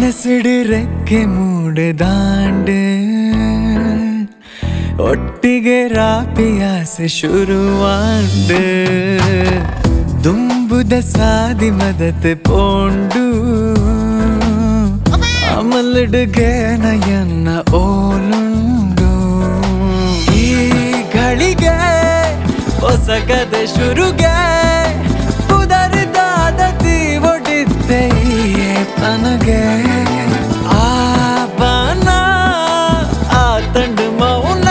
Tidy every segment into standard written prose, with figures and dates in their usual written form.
ಮನಸ್ಸಿಡಿರೆಕ್ಕೆ ಮೂಡದಾಂಡೆ ಒಟ್ಟಿಗೆ ರಾಪಿಯಾಸೆ ಶುರುವಾಂಡೆ ದುಂಬುದ ಸಾದಿ ಮದತೆ ಪೋಂಡು ಅಮಲುಡುಗೆ ನಯನ್ನ ಓಲುಂಡು ಈ ಗಳಿಗೆ ಹೊಸ ಕತೆ ಶುರುಗೆ ಪುದರಿದಾದತಿ ಒಡಿದ್ದೆ ನನಗೆ ಆ ಬಾನ ಆ ತಂಡು ಮೌನ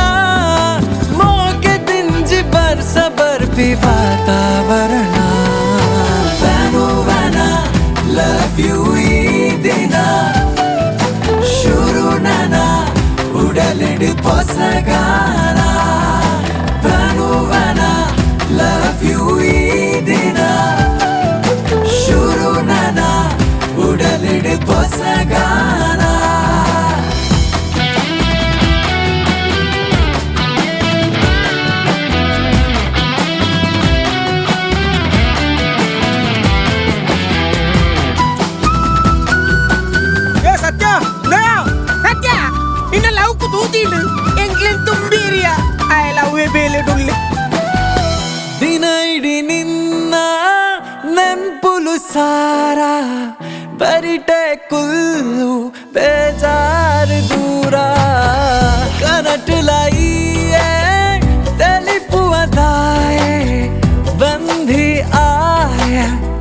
ಮೋಕೆ ತಿಂಜಿ ಬರ್ಸ ಬರ್ಪಿ ವಾತಾವರಣ ವನ ಲವ್ ಯು ಈ ದಿನ ಶುರು ನನ ಉಡಲಿಡು ಪೊಸಗಾನ ವನ ಲವ್ ಯು ಈ ದಿನ ಶುರು ನನ ಉಡಲಿಡು ಪೊಸಗಾನ ದಿನ ಇಡೀ ನಿನ್ನ ನೆಂಪುಲು ಸಾರ ಬರಿಟೆ ಕುಲ್ಲು ಬೇಜಾರು ದೂರ ಕನಟುಲಾಯಿಯೇ ತಲಿಪುವದಾಯೆ ಬಂಧಿ ಆಯ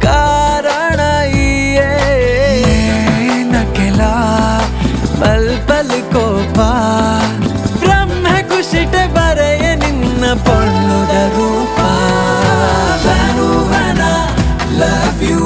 ಕಾರಣ ನಕೆಲ ಪಲ್ ಪಲ್ ಕೋಪ ಬ್ರಹ್ಮ ಖುಷಿಟೆ ಬರೆಯ ನಿನ್ನ ಪೊಳ್ಳುದ ರೂಪ ವನ ಲವ್ ಯು